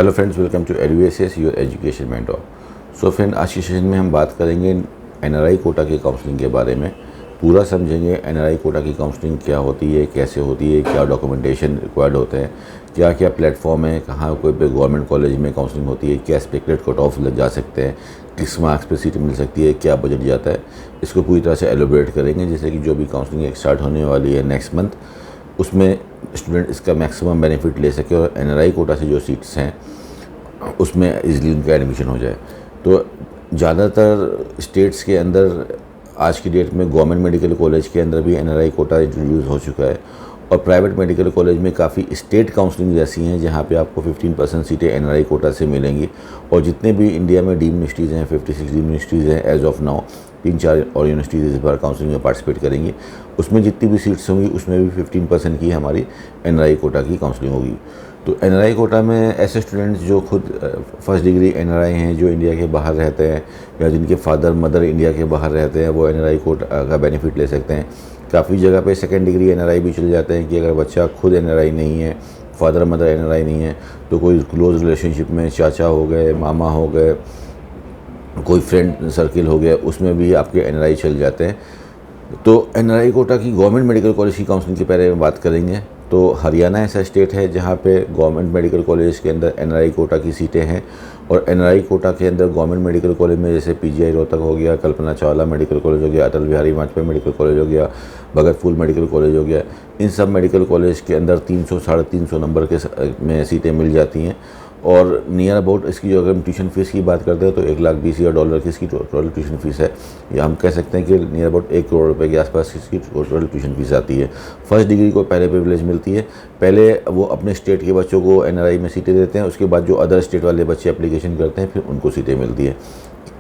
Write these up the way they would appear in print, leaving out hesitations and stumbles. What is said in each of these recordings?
Hello friends, welcome to Eduacious your education mentor. So friend, आज के session में हम बात करेंगे एनआरआई कोटा की काउंसलिंग के बारे में। पूरा समझेंगे एनआरआई कोटा की काउंसलिंग क्या होती है, कैसे होती है, क्या डॉक्यूमेंटेशन रिक्वायर्ड होते हैं, क्या क्या प्लेटफॉर्म है, कहाँ कोई पे गवर्नमेंट कॉलेज में काउंसलिंग होती है, क्या एक्सपेक्टेड कट ऑफ लग जा सकते हैं, किस मार्क्स पे सीट मिल सकती है, क्या बजट जाता है। इसको पूरी तरह से एलोबरेट करेंगे, जैसे कि जो भी काउंसलिंग स्टार्ट होने वाली है नेक्स्ट मंथ, उसमें स्टूडेंट इसका मैक्सिमम बेनिफिट ले सके और एनआरआई कोटा से जो सीट्स हैं उसमें इजीली उनका एडमिशन हो जाए। तो ज़्यादातर स्टेट्स के अंदर आज की डेट में गवर्नमेंट मेडिकल कॉलेज के अंदर भी एनआरआई कोटा इंट्रोड्यूस हो चुका है और प्राइवेट मेडिकल कॉलेज में काफ़ी स्टेट काउंसलिंग ऐसी हैं जहाँ पे आपको 15% सीटें एनआरआई कोटा से मिलेंगी। और जितने भी इंडिया में डीम्ड यूनिवर्सिटीज़ हैं, 56 डीम्ड यूनिवर्सिटीज़ हैं एज ऑफ नाउ, 3-4 और यूनिवर्सिटीज़ इस बार काउंसलिंग में पार्टिसिपेट करेंगी। उसमें जितनी भी सीट्स होंगी उसमें भी 15% की हमारी एनआरआई कोटा की काउंसलिंग होगी। तो एनआरआई कोटा में ऐसे स्टूडेंट्स जो खुद फर्स्ट डिग्री एनआरआई हैं, जो इंडिया के बाहर रहते हैं या जिनके फादर मदर इंडिया के बाहर रहते हैं, वो एनआरआई कोटा का बेनिफिट ले सकते हैं। काफ़ी जगह पे सेकंड डिग्री एनआरआई भी चले जाते हैं कि अगर बच्चा खुद एनआरआई नहीं है, फादर मदर एनआरआई नहीं है, तो कोई क्लोज रिलेशनशिप में चाचा हो गए, मामा हो गए, कोई फ्रेंड सर्किल हो गया, उसमें भी आपके एनआरआई चल जाते हैं। तो एनआरआई कोटा की गवर्नमेंट मेडिकल कॉलेज की काउंसलिंग के बारे में बात करेंगे। तो हरियाणा ऐसा स्टेट है जहाँ पे गवर्नमेंट मेडिकल कॉलेज के अंदर एनआरआई कोटा की सीटें हैं और एनआरआई कोटा के अंदर गवर्नमेंट मेडिकल कॉलेज में जैसे पीजीआई रोहतक हो गया, कल्पना चावला मेडिकल कॉलेज हो गया, अटल बिहारी वाजपेयी मेडिकल कॉलेज हो गया, भगत फूल मेडिकल कॉलेज हो गया, इन सब मेडिकल कॉलेज के अंदर 300-350 नंबर के में सीटें मिल जाती हैं। और नियर अबाउट इसकी जो अगर हम ट्यूशन फ़ीस की बात करते हैं तो $1,20,000 की इसकी टोटल ट्यूशन फ़ीस है, या हम कह सकते हैं कि नियर अबाउट 1 करोड़ रुपए के आसपास इसकी टोटल ट्यूशन फ़ीस आती है। फर्स्ट डिग्री को पहले प्रिविलेज मिलती है, पहले वो अपने स्टेट के बच्चों को एनआरआई में सीटें देते हैं, उसके बाद जो अदर स्टेट वाले बच्चे एप्लीकेशन करते हैं फिर उनको सीटें मिलती है।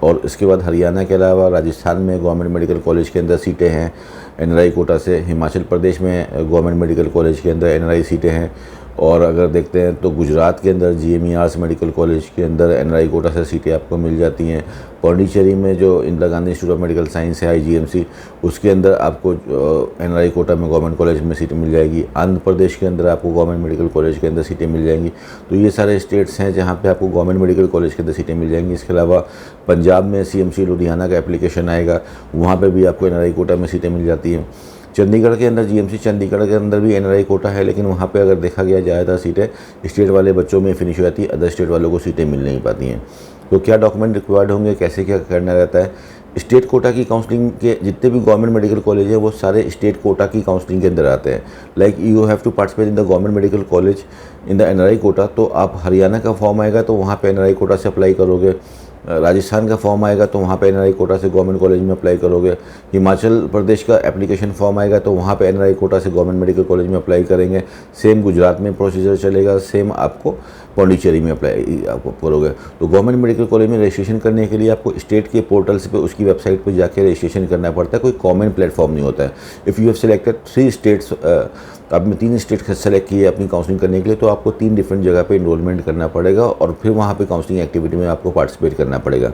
और इसके बाद हरियाणा के अलावा राजस्थान में गवर्नमेंट मेडिकल कॉलेज के अंदर सीटें हैं एनआरआई कोटा से, हिमाचल प्रदेश में गवर्नमेंट मेडिकल कॉलेज के अंदर एनआरआई सीटें हैं, और अगर देखते हैं तो गुजरात के अंदर जीएमईआरएस मेडिकल कॉलेज के अंदर एनआरआई कोटा से सीटें आपको मिल जाती हैं। पौंडीचेरी में जो Indira Gandhi institute of medical science है आईजीएमसी, उसके अंदर आपको एनआरआई कोटा में गवर्नमेंट कॉलेज में सीटें मिल जाएगी। आंध्र प्रदेश के अंदर आपको गवर्नमेंट मेडिकल कॉलेज के अंदर सीटें मिल जाएंगी। तो ये सारे स्टेट्स हैं जहाँ पे आपको गवर्नमेंट मेडिकल कॉलेज के अंदर सीटें मिल जाएंगी। इसके अलावा पंजाब में सीएमसी लुधियाना का एप्लीकेशन आएगा, वहाँ पर भी आपको एनआरआई कोटा में सीटें मिल जाती हैं। चंडीगढ़ के अंदर जीएमसी चंडीगढ़ के अंदर भी एनआरआई कोटा है, लेकिन वहाँ पे अगर देखा गया ज़्यादातर सीटें स्टेट वाले बच्चों में फिनिश हो जाती है, अदर स्टेट वालों को सीटें मिल नहीं पाती हैं। तो क्या डॉक्यूमेंट रिक्वायर्ड होंगे, कैसे क्या करना रहता है। स्टेट कोटा की काउंसलिंग के जितने भी गवर्नमेंट मेडिकल कॉलेज हैं वो सारे स्टेट कोटा की काउंसलिंग के अंदर आते हैं। Like you have to participate in the government medical college in the NRI quota, तो आप हरियाणा का फॉर्म आएगा तो वहाँ पे एनआरआई कोटा से अप्लाई करोगे, राजस्थान का फॉर्म आएगा तो वहाँ पे एनआरआई कोटा से गवर्नमेंट कॉलेज में अप्लाई करोगे, हिमाचल प्रदेश का एप्लीकेशन फॉर्म आएगा तो वहाँ पे एनआरआई कोटा से गवर्नमेंट मेडिकल कॉलेज में अप्लाई करेंगे। सेम गुजरात में प्रोसीजर चलेगा, सेम आपको पौंडीचेरी में अप्लाई आपको करोगे। तो गवर्नमेंट मेडिकल कॉलेज में रजिस्ट्रेशन करने के लिए आपको स्टेट के पोर्टल्स पे उसकी वेबसाइट पर जाकर रजिस्ट्रेशन करना पड़ता है, कोई कॉमन प्लेटफॉर्म नहीं होता है। If you have selected 3 states, आपने 3 स्टेट सेलेक्ट किए अपनी काउंसलिंग करने के लिए, तो आपको 3 डिफरेंट जगह पे इनरोलमेंट करना पड़ेगा और फिर वहाँ पे काउंसलिंग एक्टिविटी में आपको पार्टिसिपेट करना पड़ेगा।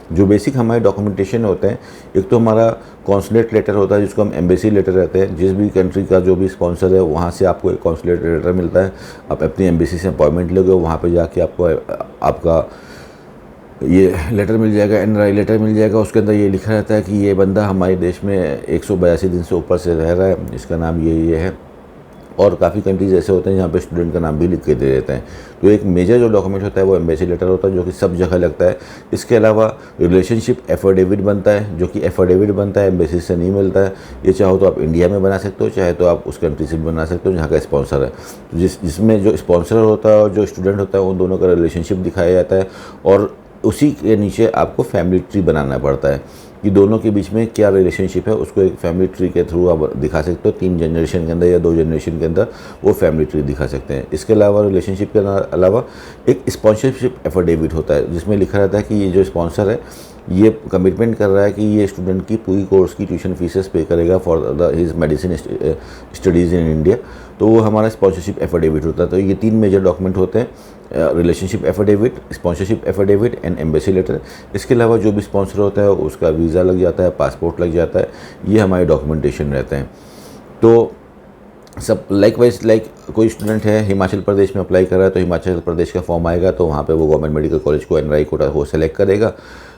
जो बेसिक हमारे डॉक्यूमेंटेशन होते हैं, एक तो हमारा कॉन्सुलेट लेटर होता है जिसको हम एम्बेसी लेटर रहते हैं। जिस भी कंट्री का जो भी स्पॉन्सर है वहाँ से आपको एक कॉन्सुलेट लेटर मिलता है, आप अपनी एम्बेसी से अपॉइंटमेंट लोगे, वहाँ पर जाके आपको आपका ये लेटर मिल जाएगा, एनआरआई लेटर मिल जाएगा। उसके अंदर ये लिखा रहता है कि ये बंदा हमारे देश में 182 दिन से ऊपर से रह रहा है, इसका नाम ये है। और काफ़ी कंट्रीज ऐसे होते हैं जहाँ पे स्टूडेंट का नाम भी लिख के दे देते हैं। तो एक मेजर जो डॉक्यूमेंट होता है वो एम्बेसी लेटर होता है, जो कि सब जगह लगता है। इसके अलावा रिलेशनशिप एफिडेविट बनता है, जो कि एफिडेविट बनता है, एम्बेसी से नहीं मिलता है। ये चाहो तो आप इंडिया में बना सकते हो, चाहे तो आप उस कंट्री से भी बना सकते हो जहाँ का स्पॉन्सर है। तो जिसमें जो स्पॉन्सर होता है और जो स्टूडेंट होता है उन दोनों का रिलेशनशिप दिखाया जाता है, और उसी के नीचे आपको फैमिली ट्री बनाना पड़ता है कि दोनों के बीच में क्या रिलेशनशिप है, उसको एक फैमिली ट्री के थ्रू आप दिखा सकते हो। 3 जनरेशन के अंदर या 2 जनरेशन के अंदर वो फैमिली ट्री दिखा सकते हैं। इसके अलावा रिलेशनशिप के अलावा एक स्पॉन्सरशिप एफिडेविट होता है जिसमें लिखा रहता है कि ये जो स्पॉन्सर है ये कमिटमेंट कर रहा है कि ये स्टूडेंट की पूरी कोर्स की ट्यूशन फीसेस पे करेगा for his medicine studies in India. तो वो हमारा स्पॉन्सरशिप एफिडेविट होता है। तो ये 3 मेजर डॉक्यूमेंट होते हैं, relationship affidavit, sponsorship affidavit and embassy letter. इसके अलावा जो भी स्पॉन्सर होता है उसका वीज़ा लग जाता है, पासपोर्ट लग जाता है, ये हमारे डॉक्यूमेंटेशन रहते हैं। तो सब लाइक कोई स्टूडेंट है हिमाचल प्रदेश में अप्लाई कर रहा है तो हिमाचल प्रदेश का फॉर्म आएगा तो वहाँ पे वो गवर्नमेंट मेडिकल कॉलेज को एनआरआई कोटा को सेलेक्ट करेगा,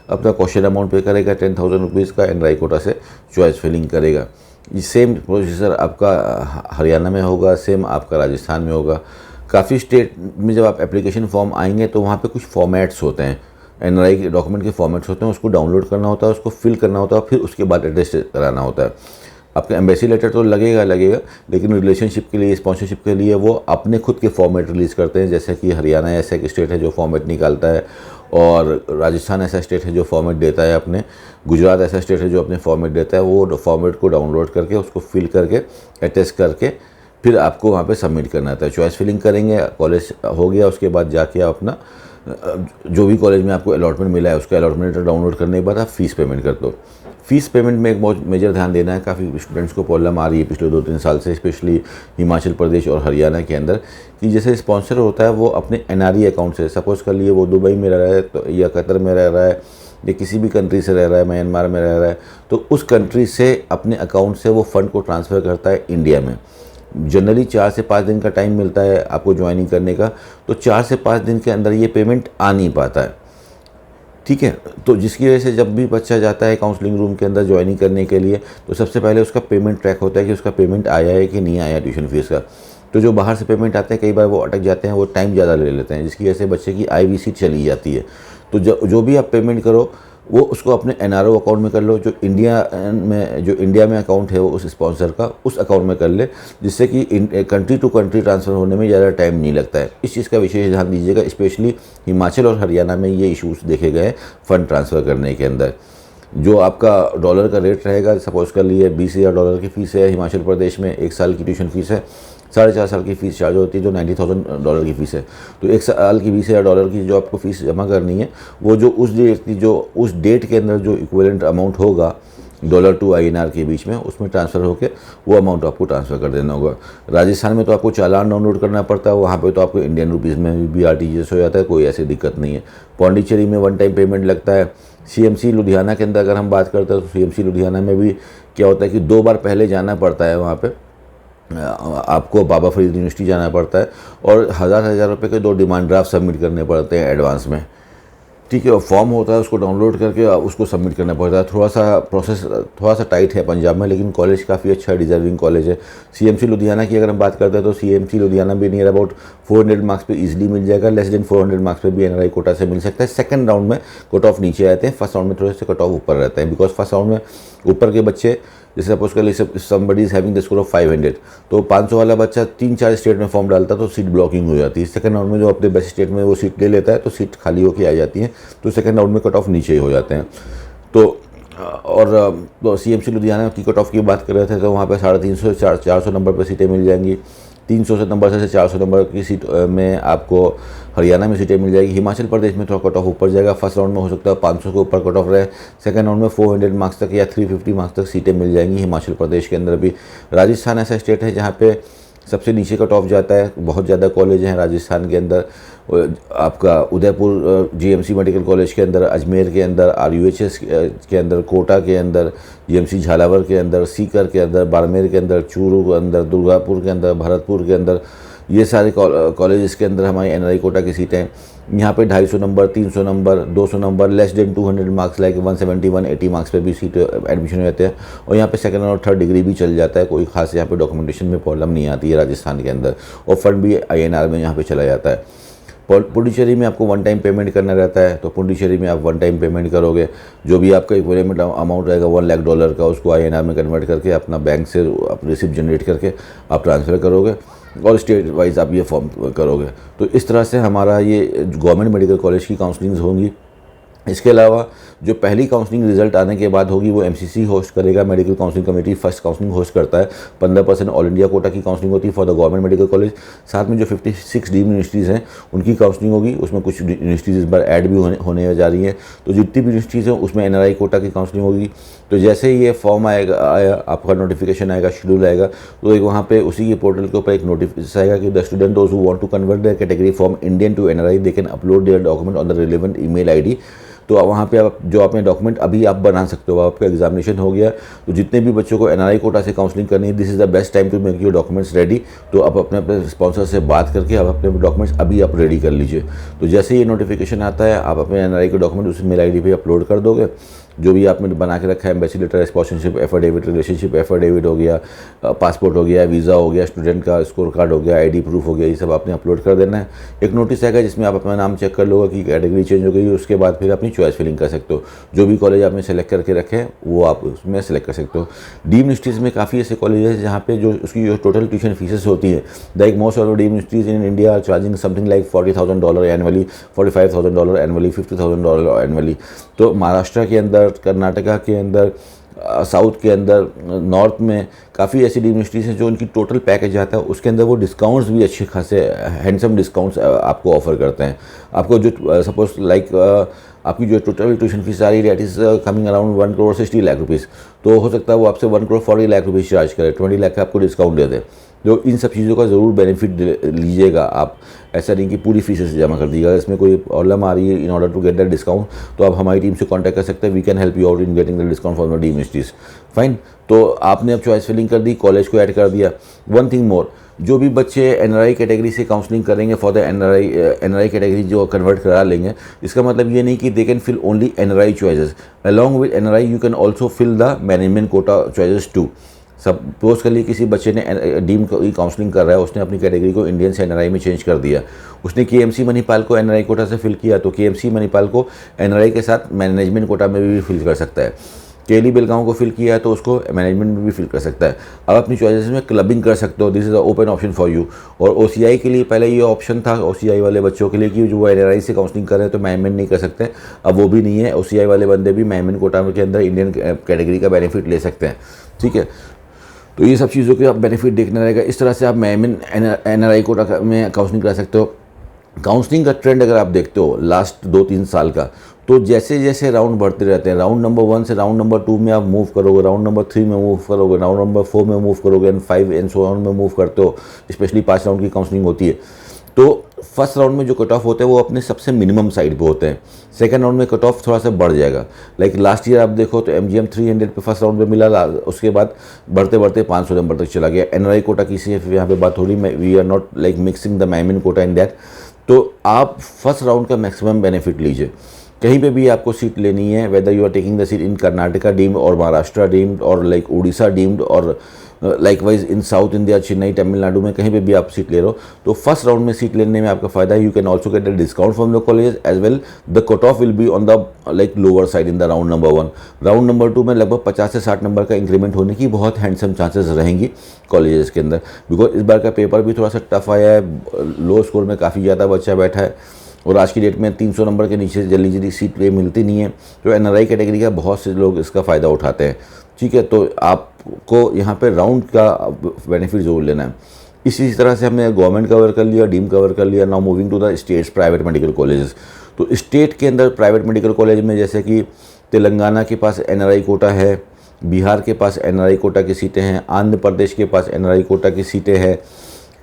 अपना क्वेश्चन अमाउंट पे करेगा 10,000 रुपीज़ का, एनआरआई कोटा से चॉइस फिलिंग करेगा। ये सेम प्रोसीजर आपका हरियाणा में होगा, सेम आपका राजस्थान में होगा। काफ़ी स्टेट में जब आप एप्लीकेशन फॉर्म आएंगे तो वहाँ पे कुछ फॉर्मेट्स होते हैं, एनआरआई के डॉक्यूमेंट के फॉर्मेट्स होते हैं, उसको डाउनलोड करना होता है, उसको फिल करना होता है, फिर उसके बाद अटेस्ट कराना होता है। आपका एम्बेसी लेटर तो लगेगा, लेकिन रिलेशनशिप के लिए, स्पॉन्सरशिप के लिए वो अपने खुद के फॉर्मेट रिलीज़ करते हैं। जैसे कि हरियाणा ऐसा एक स्टेट है जो फॉर्मेट निकालता है, और राजस्थान ऐसा स्टेट है जो फॉर्मेट देता है अपने, गुजरात ऐसा स्टेट है जो अपने फॉर्मेट देता है। वो फॉर्मेट को डाउनलोड करके उसको फिल करके अटैच करके फिर आपको वहाँ पे सबमिट करना था। चॉइस फिलिंग करेंगे, कॉलेज हो गया, उसके बाद जाके आप अपना जो भी कॉलेज में आपको अलॉटमेंट मिला है उसका अलॉटमेंट लेटर डाउनलोड करने के बाद आप फीस पेमेंट कर दो। फीस पेमेंट में एक बहुत मेजर ध्यान देना है। काफ़ी स्टूडेंट्स को प्रॉब्लम आ रही है पिछले 2-3 साल से, स्पेशली हिमाचल प्रदेश और हरियाणा के अंदर, कि जैसे स्पॉन्सर होता है वो अपने एनआरई अकाउंट से, सपोज़ कर लिए वो दुबई में रह रहा है तो, या कतर में रह रहा है, या किसी भी कंट्री से रह रहा है, म्यांमार में रह रहा है, तो उस कंट्री से अपने अकाउंट से वो फ़ंड को ट्रांसफ़र करता है इंडिया में। जनरली 4 से 5 दिन का टाइम मिलता है आपको ज्वाइनिंग करने का, तो 4 से 5 दिन के अंदर ये पेमेंट आ नहीं पाता है, ठीक है। तो जिसकी वजह से जब भी बच्चा जाता है काउंसलिंग रूम के अंदर ज्वाइनिंग करने के लिए तो सबसे पहले उसका पेमेंट ट्रैक होता है कि उसका पेमेंट आया है कि नहीं आया ट्यूशन फीस का। तो जो बाहर से पेमेंट आते हैं कई बार वो अटक जाते हैं, वो टाइम ज़्यादा ले लेते हैं, जिसकी वजह से बच्चे की आईवीसी चली जाती है। तो जो भी आप पेमेंट करो वो उसको अपने एनआरओ अकाउंट में कर लो, जो इंडिया में अकाउंट है वो उस स्पॉन्सर का उस अकाउंट में कर ले, जिससे कि कंट्री टू कंट्री ट्रांसफ़र होने में ज़्यादा टाइम नहीं लगता है। इस चीज़ का विशेष ध्यान दीजिएगा, स्पेशली हिमाचल और हरियाणा में ये इशूज़ देखे गए हैं फ़ंड ट्रांसफ़र करने के अंदर। जो आपका डॉलर का रेट रहेगा, सपोज़ कर लिए $20,000 की फ़ीस है हिमाचल प्रदेश में, 1 साल की ट्यूशन फ़ीस है, 4.5 साल की फ़ीस चार्ज होती है जो $90,000 की फ़ीस है। तो 1 साल की $20,000 की जो आपको फ़ीस जमा करनी है वो जो उस डेट के अंदर जो इक्विवेलेंट अमाउंट होगा डॉलर टू INR के बीच में, उसमें ट्रांसफ़र होकर वो अमाउंट आपको ट्रांसफ़र कर देना होगा। राजस्थान में तो आपको चालान डाउनलोड करना पड़ता है, वहाँ पे तो आपको इंडियन रुपीज़ में भी RTGS हो जाता है, कोई ऐसी दिक्कत नहीं है। पौंडीचेरी में 1 टाइम पेमेंट लगता है। CMC लुधियाना के अंदर अगर हम बात करते हैं तो CMC लुधियाना में भी क्या होता है कि 2 बार पहले जाना पड़ता है, वहाँ पे आपको बाबा फरीद यूनिवर्सिटी जाना पड़ता है और हज़ार रुपये के 2 डिमांड ड्राफ्ट सबमिट करने पड़ते हैं एडवांस में, ठीक है। और फॉर्म होता है उसको डाउनलोड करके उसको सबमिट करना पड़ता है। प्रोसेस थोड़ा सा टाइट है पंजाब में, लेकिन कॉलेज काफ़ी अच्छा डिजर्विंग कॉलेज है। CMC लुधियाना की अगर हम बात करते हैं तो CMC लुधियाना भी नियर अबाउट 400 मार्क्स पे इजीली मिल जाएगा, लेस देन 400 मार्क्स पे भी एनआरआई कोटा से मिल सकता है। सेकंड राउंड में कट ऑफ नीचे आते हैं, फर्स्ट राउंड में थोड़े से कट ऑफ ऊपर रहते हैं, बिकॉज फर्स्ट राउंड में ऊपर के बच्चे, जैसे सपोज कर लीजिए somebody is having the score of 500, तो 500 वाला बच्चा 3-4 स्टेट में फॉर्म डालता है तो सीट ब्लॉकिंग हो जाती है। सेकंड राउंड में जो अपने बेस्ट स्टेट में वो सीट ले लेता है तो सीट खाली होकर आ जाती है, तो सेकंड राउंड में कट ऑफ नीचे ही हो जाते हैं। तो CMC लुधियाना की कट ऑफ की बात कर रहे थे तो वहाँ पे 350 से 400 नंबर पर सीटें मिल जाएंगी। 300 से नंबर से 400 नंबर की सीट में आपको हरियाणा में सीटें मिल जाएगी। हिमाचल प्रदेश में थोड़ा कट ऑफ ऊपर जाएगा, फर्स्ट राउंड में हो सकता है 500 के ऊपर कट ऑफ रहे, सेकंड राउंड में 400 मार्क्स तक या 350 मार्क्स तक सीटें मिल जाएंगी हिमाचल प्रदेश के अंदर भी। राजस्थान ऐसा स्टेट है जहाँ पे सबसे नीचे कट ऑफ जाता है, बहुत ज़्यादा कॉलेज हैं राजस्थान के अंदर। आपका उदयपुर GMC मेडिकल कॉलेज के अंदर, अजमेर के अंदर, RUHS के अंदर, कोटा के अंदर, GMC झालावाड़ के अंदर, सीकर के अंदर, बाड़मेर के अंदर, चूरू के अंदर, दुर्गापुर के अंदर, भरतपुर के अंदर, ये सारे कॉलेजेस के अंदर हमारी एनआरआई कोटा की सीटें हैं। यहाँ पे 250 number, 300 number, 200 number, less than 200 marks like 170, 180 marks पे भी सीट एडमिशन हो जाते हैं। और यहाँ पे सेकंड और थर्ड डिग्री भी चल जाता है, कोई खास यहाँ पे डॉक्यूमेंटेशन में प्रॉब्लम नहीं आती है राजस्थान के अंदर, और फंड भी INR में यहाँ पे चला जाता है। पुडुचेरी में आपको 1 टाइम पेमेंट करना रहता है, तो पुडुचेरी में आप 1 टाइम पेमेंट करोगे, जो भी आपका इक्विवेलेंट अमाउंट रहेगा $1,00,000 का, उसको INR में कन्वर्ट करके अपना बैंक से आप रिसिप्ट जनरेट करके आप ट्रांसफ़र करोगे और स्टेट वाइज आप ये फॉर्म करोगे। तो इस तरह से हमारा ये गवर्नमेंट मेडिकल कॉलेज की काउंसलिंग्स होंगी। इसके अलावा जो पहली काउंसलिंग रिजल्ट आने के बाद होगी वो MCC होस्ट करेगा, medical counselling committee first counselling host करता है। 15% ऑल इंडिया कोटा की काउंसलिंग होती है for the government medical college. साथ में जो 56 डीम्ड यूनिवर्सिटीज़ हैं उनकी काउंसलिंग होगी, उसमें कुछ यूनिवर्सिटीज़ इस बार ऐड भी होने जा रही हैं। तो जितनी भी यूनिवर्सिटीज़ हैं उसमें NRI कोटा की काउंसलिंग होगी। तो जैसे ही ये फॉर्म आया आपका नोटिफिकेशन आएगा, शेड्यूल आएगा, तो एक वहाँ पे उसी के पोर्टल के ऊपर एक नोटिफिकेशन आएगा कि the student those who want to convert their category from Indian to NRI they can upload their document on the relevant email ID तो वहाँ पे आप जो अपने डॉक्यूमेंट अभी आप बना सकते हो। आपका एग्जामिनेशन हो गया तो जितने भी बच्चों को NRI कोटा से काउंसलिंग करनी है, this is the best time to make your documents ready. तो आप अपने अपने स्पॉन्सर से बात करके आप अपने डॉक्यूमेंट्स अभी आप रेडी कर लीजिए। तो जैसे ये नोटिफिकेशन आता है आप अपने NRI के डॉक्यूमेंट उस मेल ID पे अपलोड कर दोगे। जो भी आपने बना के रखा है, embassy letter, sponsorship affidavit, relationship affidavit हो गया, पासपोर्ट हो गया, वीज़ा हो गया, स्टूडेंट का स्कोर कार्ड हो गया, ID प्रूफ हो गया, ये सब आपने अपलोड कर देना है। एक नोटिस आएगा जिसमें आप अपना नाम चेक कर लोगे कि कैटेगरी चेंज हो गई। उसके बाद फिर अपनी चॉइस फिलिंग कर सकते हो। जो भी कॉलेज आपने सेलेक्ट करके रखे हैं वो आप उसमें सेलेक्ट कर सकते हो। डीम्ड यूनिवर्सिटीज़ में काफ़ी ऐसे कॉलेज हैं जहाँ पे जो उसकी जो टोटल ट्यूशन फीसेस होती है, like most of the deemed universities in India are charging something like $40,000 annually, $45,000 annually, $50,000 annually. तो महाराष्ट्र के अंदर, कर्नाटका के अंदर, साउथ के अंदर, नॉर्थ में काफ़ी ऐसी यूनिवर्सिटीज़ हैं जो उनकी टोटल पैकेज आता है उसके अंदर वो डिस्काउंट्स भी अच्छे खासे हैंडसम डिस्काउंट्स आपको ऑफर करते हैं। आपको जो सपोज लाइक आपकी जो टोटल ट्यूशन फीस आ रही है, that is coming around 1,60 lakh rupees, तो हो सकता है वो आपसे 1,40 लाख रुपीज़ चार्ज करे, 20 लाख का आपको डिस्काउंट दे दे। तो इन सब चीज़ों का ज़रूर बेनिफिट लीजिएगा आप। ऐसा नहीं कि पूरी फीसेस जमा कर दीजिएगा। इसमें कोई प्रॉब्लम आ रही है in order to get that discount तो आप हमारी टीम से कांटेक्ट कर सकते हैं। We can help you out in getting the discount for the deemed universities. Fine. तो आपने अब चॉइस फिलिंग कर दी, कॉलेज को ऐड कर दिया। वन थिंग मोर, जो भी बच्चे NRI कैटेगरी से काउंसलिंग करेंगे फॉर द NRI कैटेगरी जो कन्वर्ट करा लेंगे, इसका मतलब ये नहीं कि they can fill only NRI choices. Along with NRI you can also fill the management quota choices too. Suppose कर लिए किसी बच्चे ने डीम की काउंसलिंग कर रहा है, उसने अपनी कैटेगरी को इंडियन से NRI में चेंज कर दिया, उसने KMC मणिपाल को NRI कोटा से फिल किया, तो KMC मणिपाल को NRI के साथ मैनेजमेंट कोटा में भी फिल कर सकता है। KLE बेलगांव को फिल किया है तो उसको मैनेजमेंट में भी फिल कर सकता है। अब अपनी चॉइसेस में क्लबिंग कर सकते हो, this is a open option for you. और OCI के लिए पहले ये ऑप्शन था OCI वाले बच्चों के लिए कि जो वो NRI से काउंसलिंग कर रहे हैं तो मैनेजमेंट नहीं कर सकते, अब वो भी नहीं है। OCI वाले बंदे भी मैनेजमेंट कोटा के अंदर इंडियन कैटेगरी का बेनिफिट ले सकते हैं। ठीक है, तो ये सब चीज़ों के आप बेनिफिट देखना रहेगा। इस तरह से आप NRI कोटा में काउंसलिंग करा सकते हो। काउंसलिंग का ट्रेंड अगर आप देखते हो लास्ट 2-3 साल का, तो जैसे जैसे राउंड बढ़ते रहते हैं, राउंड नंबर 1 से राउंड नंबर 2 में आप मूव करोगे, राउंड नंबर 3 में मूव करोगे, राउंड नंबर 4 में मूव करोगे, एंड 5 एंड सो ऑन में मूव करते हो। स्पेशली 5 राउंड की काउंसलिंग होती है तो फर्स्ट राउंड में जो कट ऑफ होते हैं वो अपने सबसे मिनिमम साइड पे होते हैं। सेकंड राउंड में कट ऑफ थोड़ा सा बढ़ जाएगा। लाइक लास्ट ईयर आप देखो तो MGM 300 पे फर्स्ट राउंड पे मिला, उसके बाद बढ़ते बढ़ते 500 नंबर तक चला गया। NRI कोटा की सिर्फ यहाँ पे बात हो रही, we are not like mixing the management quota in that. तो आप फर्स्ट राउंड का मैक्सिमम बेनिफिट लीजिए। कहीं पे भी आपको सीट लेनी है, whether you are taking the seat in Karnataka deemed और महाराष्ट्र डीम्ड और लाइक उड़ीसा डीम्ड और likewise in South India, Chennai, Tamil Nadu में कहीं पे भी आप सीट ले रहे हो तो फर्स्ट राउंड में सीट लेने में आपका फायदा है। You can also get a discount from the college as well. The cut off will be on the like lower side in the round number 1। Round number 2 में लगभग 50 से 60 नंबर का इंक्रीमेंट होने की बहुत हैंडसम चांसेस रहेंगी colleges के अंदर, बिकॉज इस बार का पेपर भी थोड़ा सा टफ आया है। लो स्कोर में काफ़ी ज़्यादा बच्चा बैठा है और आज की डेट में 300 नंबर के नीचे जल्दी जल्दी सीट मिलती नहीं है। तो NRI कैटेगरी का बहुत से लोग इसका फ़ायदा उठाते हैं। ठीक है, तो आपको यहाँ पे राउंड का बेनिफिट ज़रूर लेना है। इसी तरह से हमने गवर्नमेंट कवर कर लिया, डीम कवर कर लिया। Now moving to the states private medical colleges. तो स्टेट के अंदर प्राइवेट मेडिकल कॉलेज में जैसे कि तेलंगाना के पास NRI कोटा है, बिहार के पास NRI कोटा की सीटें हैं, आंध्र प्रदेश के पास NRI कोटा की सीटें हैं,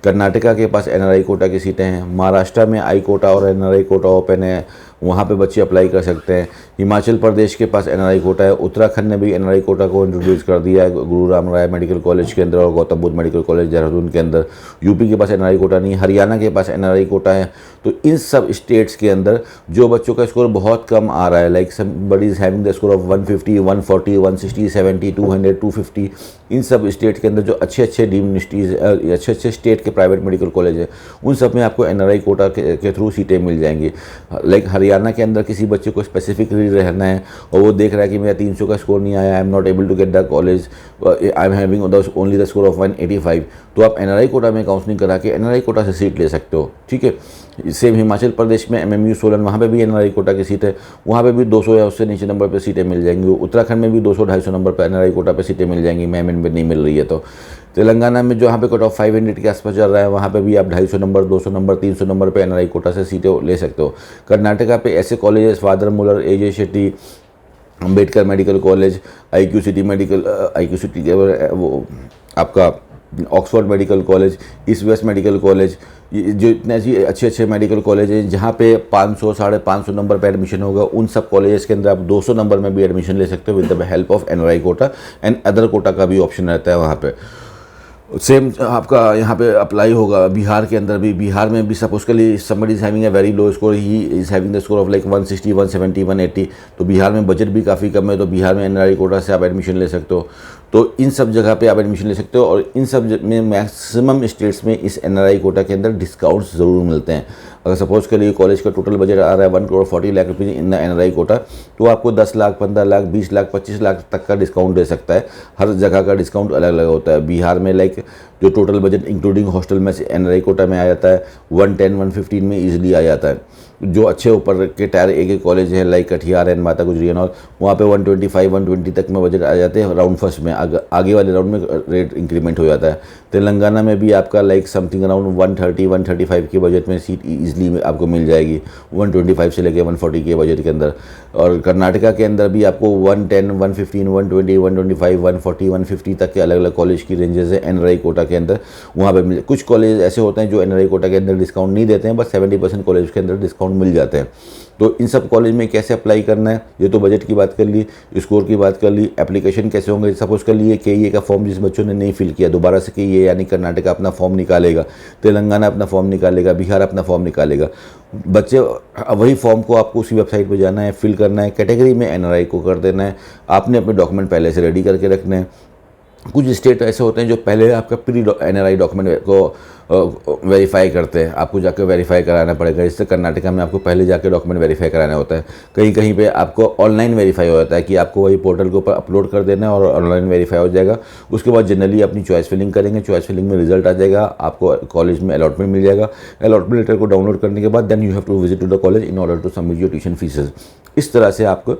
कर्नाटका के पास NRI कोटा की सीटें हैं, महाराष्ट्र में आई कोटा और NRI कोटा ओपन है, वहाँ पे बच्चे अप्लाई कर सकते हैं। हिमाचल प्रदेश के पास NRI कोटा है। उत्तराखंड ने भी NRI कोटा को इंट्रोड्यूस कर दिया है गुरु राम राय मेडिकल कॉलेज के अंदर और गौतम बुद्ध मेडिकल कॉलेज देहरादून के अंदर। यूपी के पास NRI कोटा नहीं, हरियाणा के पास NRI कोटा है। तो इन सब स्टेट्स के अंदर जो बच्चों का स्कोर बहुत कम आ रहा है, like somebody is having the score of 150, 140, 160, 70, 200, 250, इन सब स्टेट के अंदर जो अच्छे अच्छे डीम्ड यूनिवर्सिटीज़, अच्छे अच्छे स्टेट के प्राइवेट मेडिकल कॉलेज है, उन सब में आपको NRI कोटा के थ्रू सीटें मिल जाएंगी। लाइक हरियाणा के अंदर किसी बच्चे को स्पेसिफिकली रहना है और वो देख रहा है कि मेरा 300 का स्कोर नहीं आया, I am not able to get the college, I am having only the score of 185, तो आप NRI कोटा में काउंसलिंग करा के NRI कोटा से सीट ले सकते हो। ठीक है, सेम हिमाचल प्रदेश में MMU सोलन, वहाँ पे भी NRI कोटा की सीट है, वहाँ पे भी 200 या उससे नीचे नंबर पे सीटें मिल जाएंगी। उत्तराखंड में भी 200-250 नंबर पे NRI कोटा पे सीटें मिल जाएंगी, मैमेंट में नहीं मिल रही है। तो तेलंगाना में जहाँ पे कट ऑफ 500 के आसपास चल रहा है, वहाँ पे भी आप 250 नंबर, 200 नंबर, 300 नंबर पे NRI कोटा से सीटें ले सकते हो। कर्नाटका पे ऐसे कॉलेजेस फादर मुलर, AJ Shetty, Ambedkar medical college, IQ city medical, IQ city वो आपका Oxford medical college, east west medical college, जो इतने अच्छे अच्छे मेडिकल कॉलेज हैं जहाँ पे 500 550 नंबर पे एडमिशन होगा, उन सब कॉलेजेस के अंदर आप 200 नंबर में भी एडमिशन ले सकते हो with the help of NRI quota. And other quota का भी ऑप्शन रहता है वहाँ पे। सेम आपका यहाँ पे अप्लाई होगा बिहार के अंदर भी। बिहार में भी सपोज के लिए somebody is having a very low score, he is having the score of like 160 170 180, तो बिहार में बजट भी काफ़ी कम है, तो बिहार में एनआरआई कोटा से आप एडमिशन ले सकते हो। तो इन सब जगह पे आप एडमिशन ले सकते हो, और इन सब में मैक्सिमम स्टेट्स में इस एनआरआई कोटा के अंदर डिस्काउंट्स ज़रूर मिलते हैं। अगर सपोज के लिए कॉलेज का टोटल बजट आ रहा है 1,40,00,000 रुपीज़ इन एनआरआई कोटा, तो आपको 10 लाख 15 लाख 20 लाख 25 लाख तक का डिस्काउंट दे सकता है। हर जगह का डिस्काउंट अलग अलग होता है। बिहार में लाइक जो टोटल बजट इंक्लूडिंग हॉस्टल में एनआरआई कोटा में आ जाता है 110 115 में ईजिली आ जाता है। जो अच्छे ऊपर के टायर एक कॉलेज है लाइक कटिहार एंड माता गुजरी एंड ऑल, वहाँ पे 125 120 तक में बजट आ जाते हैं राउंड फर्स्ट में। आगे वाले राउंड में रेट इंक्रीमेंट हो जाता है। तेलंगाना में भी आपका लाइक समथिंग अराउंड 130 135 के बजट में सीट ईजिली आपको मिल जाएगी, 125 से लेकर 140 के बजट के अंदर। और कर्नाटका के अंदर भी आपको 110 115 120 125 140 150 तक के अलग अलग कॉलेज की रेंजेस है एनआरआई कोटा के अंदर। वहाँ पे कुछ कॉलेज ऐसे होते हैं जो एनआरआई कोटा के अंदर डिस्काउंट नहीं देते हैं, बस 70% कॉलेज के अंदर डिस्काउंट मिल जाते हैं। तो इन सब कॉलेज में कैसे अप्लाई करना है, ये तो बजट की बात कर ली, स्कोर की बात कर ली। एप्लीकेशन कैसे होंगे, सपोज कर लिए केईए का फॉर्म जिस बच्चों ने नहीं फिल किया, दोबारा से केईए यानी कर्नाटका अपना फॉर्म निकालेगा, तेलंगाना अपना फॉर्म निकालेगा, बिहार अपना फॉर्म निकालेगा। बच्चे वही फॉर्म को आपको उसी वेबसाइट पर जाना है, फिल करना है, कैटेगरी में एनआरआई को कर देना है। आपने अपने डॉक्यूमेंट पहले से रेडी करके रखने हैं। कुछ स्टेट ऐसे होते हैं जो पहले आपका प्री एनआरआई डॉक्यूमेंट को वेरीफाई करते हैं, आपको जाकर वेरीफाई कराना पड़ेगा। इससे कर्नाटका में आपको पहले जाकर डॉक्यूमेंट वेरीफाई कराना होता है। कहीं कहीं पे आपको ऑनलाइन वेरीफाई हो जाता है कि आपको वही पोर्टल के ऊपर अपलोड कर देना है और ऑनलाइन वेरीफाई हो जाएगा। उसके बाद जनरली अपनी चॉइस फिलिंग करेंगे, चॉइस फिलिंग में रिजल्ट आ जाएगा, आपको कॉलेज में अलॉटमेंट मिल जाएगा। अलॉटमेंट लेटर को डाउनलोड करने के बाद then you have to visit to the college in order to submit your tuition feeses. इस तरह से आपको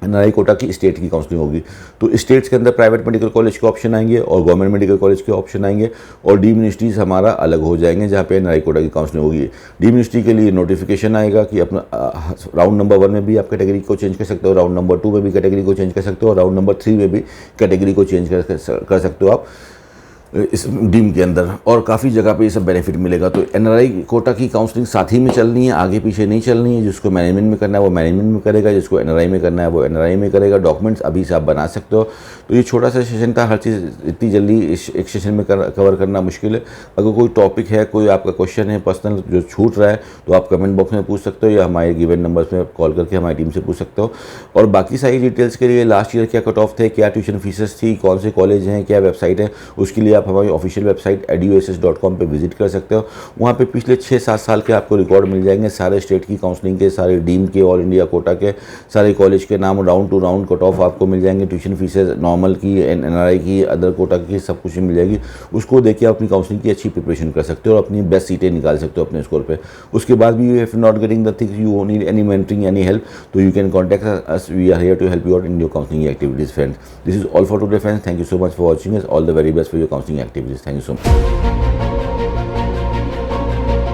एनआरआई कोटा की स्टेट की काउंसलिंग होगी। तो स्टेट्स के अंदर प्राइवेट मेडिकल कॉलेज के ऑप्शन आएंगे और गवर्नमेंट मेडिकल कॉलेज के ऑप्शन आएंगे, और डी मिनिस्ट्रीज हमारा अलग हो जाएंगे जहाँ पे एनआरआई कोटा की काउंसलिंग होगी। डी मिनिस्ट्री के लिए नोटिफिकेशन आएगा कि अपना राउंड नंबर 1 में भी आप कैटेगरी को चेंज कर सकते हो, राउंड नंबर 2 में भी कैटेगरी को चेंज कर सकते हो, और राउंड नंबर 3 में भी कैटेगरी को चेंज कर सकते हो आप इस डीम के अंदर। और काफ़ी जगह पे ये सब बेनिफिट मिलेगा। तो एनआरआई कोटा की काउंसलिंग साथ ही में चलनी है, आगे पीछे नहीं चलनी है। जिसको मैनेजमेंट में करना है वो मैनेजमेंट में करेगा, जिसको एनआरआई में करना है वो एनआरआई में करेगा। डॉक्यूमेंट्स अभी से आप बना सकते हो। तो ये छोटा सा सेशन था, हर चीज़ इतनी जल्दी एक सेशन में कवर करना मुश्किल है। अगर कोई टॉपिक है, कोई आपका क्वेश्चन है पर्सनल जो छूट रहा है, तो आप कमेंट बॉक्स में पूछ सकते हो या हमारे गिवन नंबर्स में कॉल करके हमारी टीम से पूछ सकते हो। और बाकी सारी डिटेल्स के लिए लास्ट ईयर क्या कट ऑफ थे, क्या ट्यूशन फीसेस थी, कौन से कॉलेज हैं, क्या वेबसाइट है, उसके लिए आप हमारी ऑफिशियल वेबसाइट eduassess.com पे विजिट कर सकते हो। वहाँ पे पिछले 6-7 साल के आपको रिकॉर्ड मिल जाएंगे, सारे स्टेट की काउंसलिंग के, सारे डीम के, ऑल इंडिया कोटा के, सारे कॉलेज के नाम, round two round cut off आपको मिल जाएंगे। ट्यूशन फीसेस नॉर्मल की, एनआरआई की, अदर कोटा की, सब कुछ मिल जाएगी। उसको देखिए अपनी काउंसलिंग की अच्छी प्रिपरेशन कर सकते हो और अपनी बेस्ट सीटें निकाल सकते हो अपने स्कोर पे। उसके बाद भी if not getting the things you need any mentoring any help, तो you can contact us, we are here to help you out in your counselling activities friends. This is all for today friends, thank you so much for watching us, all the very best for your counselling activities, thank you so much.